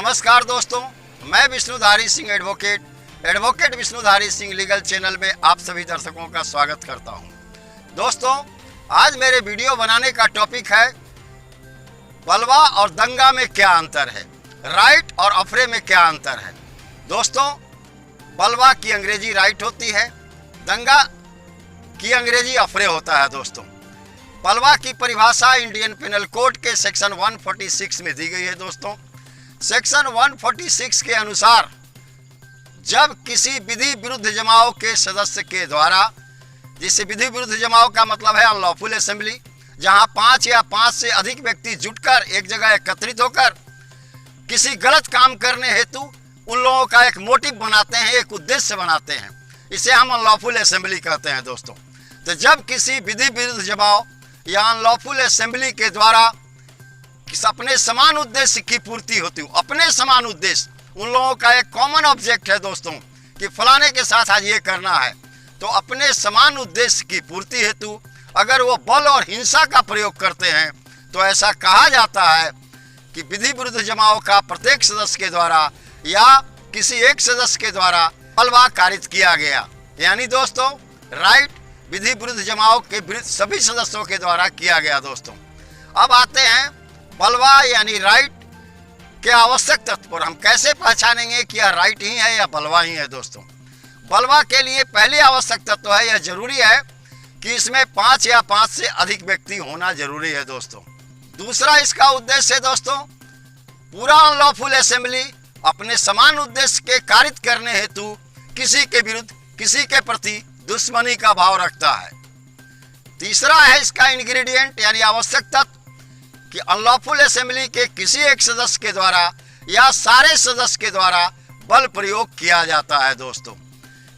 नमस्कार दोस्तों, मैं Vishnudhari Singh advocate Vishnudhari Singh legal channel में आप सभी दर्शकों का स्वागत करता हूं। दोस्तों, आज मेरे वीडियो बनाने का टॉपिक है बलवा और दंगा में क्या अंतर है, राइट और अफरे में क्या अंतर है। दोस्तों, बलवा की अंग्रेजी राइट होती है, दंगा की अंग्रेजी अफरे होता है। दोस्तों, बलवा की परिभाषा इंडियन पिनल कोड के सेक्शन 146 में दी गई है। दोस्तों, सेक्शन 146 के अनुसार जब किसी विधि विरुद्ध जमाव के सदस्य के द्वारा, जिससे विधि विरुद्ध जमाव का मतलब है अनलॉफुल असेंबली, जहां 5 या 5 से अधिक व्यक्ति जुटकर एक जगह एकत्रित होकर किसी गलत काम करने हेतु उन लोगों का एक मोटिव बनाते हैं, एक उद्देश्य बनाते हैं, इसे हम अनलॉफुल असेंबली कहते हैं। दोस्तों, तो जब किसी विधि विरुद्ध जमाव या अनलॉफुल असेंबली के द्वारा अपने समान उद्देश्य की पूर्ति होती हो, अपने समान उद्देश्य, उन लोगों का एक कॉमन ऑब्जेक्ट है दोस्तों कि फलाने के साथ आज ये करना है, तो अपने समान उद्देश्य की पूर्ति हेतु अगर वो बल और हिंसा का प्रयोग करते हैं तो ऐसा कहा जाता है कि विधि विरुद्ध जमाव का प्रत्येक सदस्य के द्वारा या किसी एक सदस्य के द्वारा बलवा कारित किया गया। यानी दोस्तों, राइट विधि विरुद्ध जमाव के विरुद्ध सभी सदस्यों के द्वारा किया गया। दोस्तों, अब आते हैं बलवा यानी राइट के आवश्यक तत्व पर। हम कैसे पहचानेंगे कि यह राइट ही है या बलवा ही है। दोस्तों, बलवा के लिए पहले आवश्यक तत्व है, यह जरूरी है कि इसमें 5 या 5 से अधिक व्यक्ति होना जरूरी है। दोस्तों, दूसरा इसका उद्देश्य है दोस्तों, पूरा अनलॉफुल असेंबली अपने समान उद्देश्य के कारित करने हेतु किसी के विरुद्ध, किसी के प्रति दुश्मनी का भाव रखता है। तीसरा है इसका इंग्रेडिएंट यानी आवश्यक तत्व कि अनलॉफुल असेंबली के किसी एक सदस्य के द्वारा या सारे सदस्य के द्वारा बल प्रयोग किया जाता है। दोस्तों,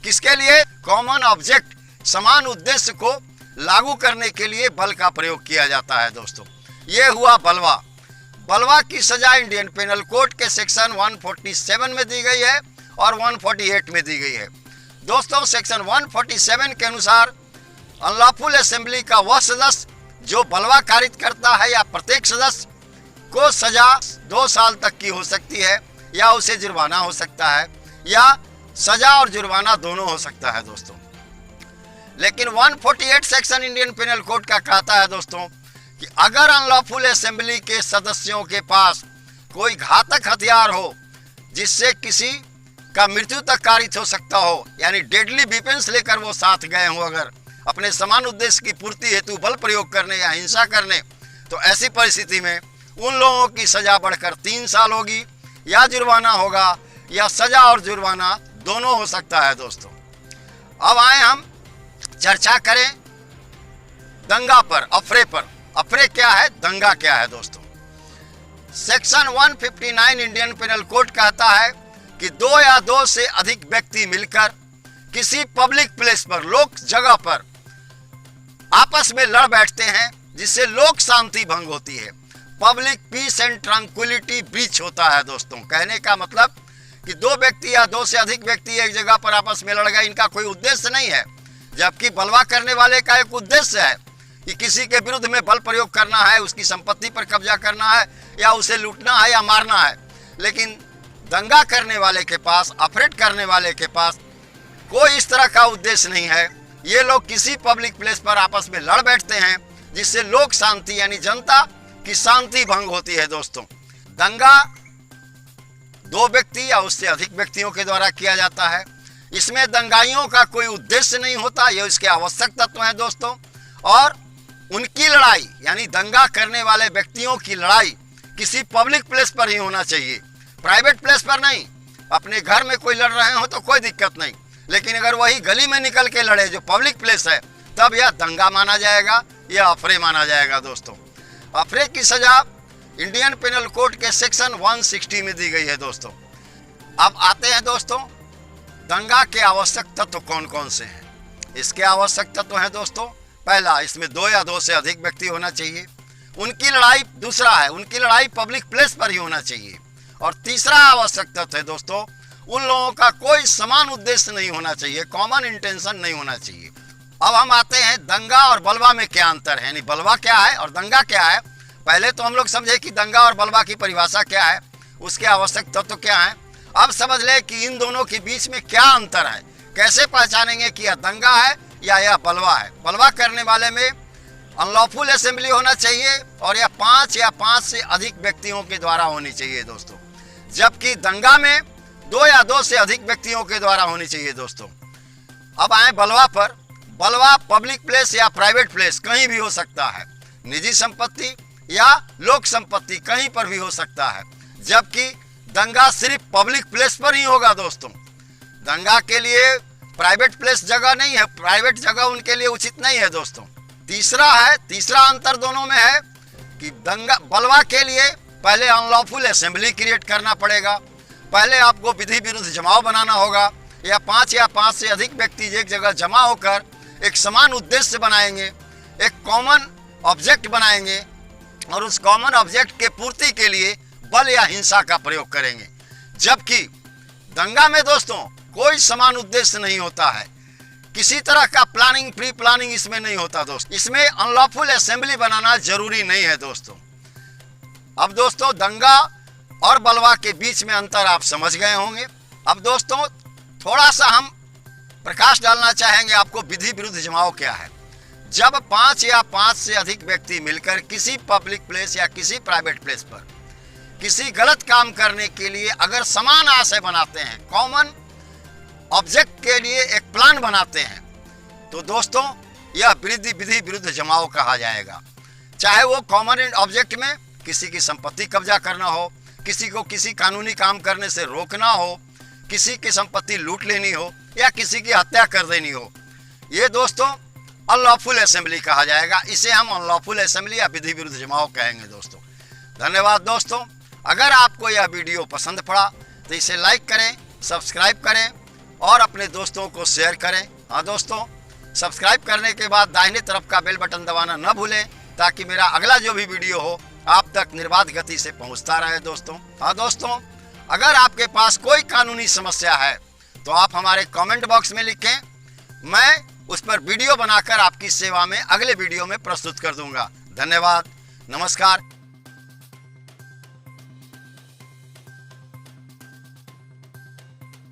किसके लिए? कॉमन ऑब्जेक्ट, समान उद्देश्य को लागू करने के लिए बल का प्रयोग किया जाता है। दोस्तों, ये हुआ बलवा। बलवा की सजा इंडियन पेनल कोड के सेक्शन 147 में दी गई है और 148 में दी गई है। दोस्तों, सेक्शन 147 के अनुसार अनलॉफुल असेंबली का वह सदस्य जो बलवा कारित करता है या प्रत्येक सदस्य को सजा 2 साल तक की हो सकती है या उसे जुर्माना हो सकता है या सजा और जुर्माना दोनों हो सकता है। दोस्तों, लेकिन 148 सेक्शन इंडियन पेनल कोड का कहता है दोस्तों कि अगर अनलॉफुल असेंबली के सदस्यों के पास कोई घातक हथियार हो जिससे किसी का मृत्यु तक कारित हो सकता हो, यानी डेडली वेपन्स लेकर वो साथ गए हों अगर अपने समान उद्देश्य की पूर्ति हेतु बल प्रयोग करने या हिंसा करने, तो ऐसी परिस्थिति में उन लोगों की सजा बढ़कर 3 साल होगी या जुर्माना होगा या सजा और जुर्माना दोनों हो सकता है। दोस्तों, अब आए हम चर्चा करें दंगा पर, अफरे पर। अफरे क्या है, दंगा क्या है। दोस्तों, सेक्शन 159 इंडियन पेनल कोड कहता है कि 2 या 2 से अधिक व्यक्ति मिलकर किसी पब्लिक प्लेस पर, लोक जगह पर आपस में लड़ बैठते हैं जिससे लोक शांति भंग होती है, public piece and tranquillity breach होता है। दोस्तों, कहने का मतलब कि 2 व्यक्ति या 2 से अधिक व्यक्ति एक जगह पर आपस में लड़ गए, इनका कोई उद्देश्य नहीं है, जबकि बलवा करने वाले का एक उद्देश्य है कि किसी के विरुद्ध में बल प्रयोग करना है, उसकी संपत्ति पर कब्जा करना है या उसे लूटना है या मारना है। लेकिन दंगा करने वाले के पास, अफरेट करने वाले के पास कोई इस तरह का उद्देश्य नहीं है। ये लोग किसी पब्लिक प्लेस पर आपस में लड़ बैठते हैं जिससे लोक शांति यानी जनता की शांति भंग होती है। दोस्तों, दंगा 2 व्यक्ति या उससे अधिक व्यक्तियों के द्वारा किया जाता है। इसमें दंगाइयों का कोई उद्देश्य नहीं होता, ये इसके आवश्यक तत्व हैं। दोस्तों, और उनकी लड़ाई यानी दंगा करने वाले व्यक्तियों की लड़ाई किसी पब्लिक प्लेस पर ही होना चाहिए, प्राइवेट प्लेस पर नहीं। अपने घर में कोई लड़ रहे हो तो कोई दिक्कत नहीं, लेकिन अगर वही गली में निकल के लड़े जो पब्लिक प्लेस है, तब यह दंगा माना जाएगा, यह अफरे माना जाएगा। दोस्तों, अफरे की सजा इंडियन पेनल कोड के सेक्शन 160 में दी गई है। दोस्तों, अब आते हैं दोस्तों, दंगा के आवश्यक तत्व कौन कौन से हैं। इसके आवश्यक तत्व हैं दोस्तों, पहला, इसमें 2 या 2 से अधिक व्यक्ति होना चाहिए। उनकी लड़ाई, दूसरा है उनकी लड़ाई पब्लिक प्लेस पर ही होना चाहिए। और तीसरा आवश्यक तत्व है दोस्तों, उन लोगों का कोई समान उद्देश्य नहीं होना चाहिए, कॉमन इंटेंशन नहीं होना चाहिए। अब हम आते हैं दंगा और बलवा में क्या अंतर है, यानी बलवा क्या है और दंगा क्या है। पहले तो हम लोग समझे कि दंगा और बलवा की परिभाषा क्या है, उसके आवश्यक तत्व क्या हैं। अब समझ ले कि इन दोनों के बीच में क्या अंतर है। कैसे पहचानेंगे कि यह दंगा है या यह बलवा है। बलवा करने वाले में अनलॉफुल असेंबली होना चाहिए और यह 5 या 5 से अधिक व्यक्तियों के द्वारा होनी चाहिए दोस्तों, जबकि दंगा में 2 या 2 से अधिक व्यक्तियों के द्वारा होनी चाहिए दोस्तों। अब आए बलवा पर। बलवा पब्लिक प्लेस या प्राइवेट प्लेस कहीं भी हो सकता है, निजी संपत्ति या लोक संपत्ति कहीं पर भी हो सकता है, जबकि दंगा सिर्फ पब्लिक प्लेस पर ही होगा दोस्तों। दंगा के लिए प्राइवेट प्लेस जगह नहीं है, प्राइवेट जगह उनके लिए उचित नहीं है दोस्तों। तीसरा अंतर दोनों में है कि दंगा बलवा के लिए पहले अनलॉफुल असेंबली क्रिएट करना पड़ेगा, पहले आपको विधि विरुद्ध जमाव बनाना होगा, या 5 से अधिक व्यक्ति एक जगह जमा होकर एक समान उद्देश्य बनाएंगे, एक कॉमन ऑब्जेक्ट बनाएंगे और उस कॉमन ऑब्जेक्ट के पूर्ति के लिए बल या हिंसा का प्रयोग करेंगे। जबकि दंगा में दोस्तों कोई समान उद्देश्य नहीं होता है, किसी तरह का प्लानिंग प्री प्लानिंग इसमें नहीं होता दोस्तों। इसमें अनलॉफुल असेंबली बनाना जरूरी नहीं है दोस्तों। अब दोस्तों दंगा और बलवा के बीच में अंतर आप समझ गए होंगे। अब दोस्तों थोड़ा सा हम प्रकाश डालना चाहेंगे आपको विधि विरुद्ध जमाव क्या है। जब 5 या 5 से अधिक व्यक्ति मिलकर किसी पब्लिक प्लेस या किसी प्राइवेट प्लेस पर किसी गलत काम करने के लिए अगर समान आशय बनाते हैं, कॉमन ऑब्जेक्ट के लिए एक प्लान बनाते हैं, तो दोस्तों यह विधि विरुद्ध जमाव कहा जाएगा। चाहे वो कॉमन ऑब्जेक्ट में किसी की संपत्ति कब्जा करना हो, किसी को किसी कानूनी काम करने से रोकना हो, किसी की संपत्ति लूट लेनी हो या किसी की हत्या कर देनी हो, ये दोस्तों अनलॉफुल असेंबली कहा जाएगा। इसे हम अनलॉफुल असेंबली या विधि विरुद्ध जमाव कहेंगे दोस्तों। धन्यवाद दोस्तों। अगर आपको यह वीडियो पसंद पड़ा तो इसे लाइक करें, सब्सक्राइब करें और अपने दोस्तों को शेयर करें। हाँ दोस्तों, सब्सक्राइब करने के बाद दाहिने तरफ का बेल बटन दबाना न भूलें ताकि मेरा अगला जो भी वीडियो हो आप तक निर्बाध गति से पहुंचता रहे दोस्तों। हाँ दोस्तों, अगर आपके पास कोई कानूनी समस्या है तो आप हमारे कमेंट बॉक्स में लिखें, मैं उस पर वीडियो बनाकर आपकी सेवा में अगले वीडियो में प्रस्तुत कर दूंगा। धन्यवाद, नमस्कार।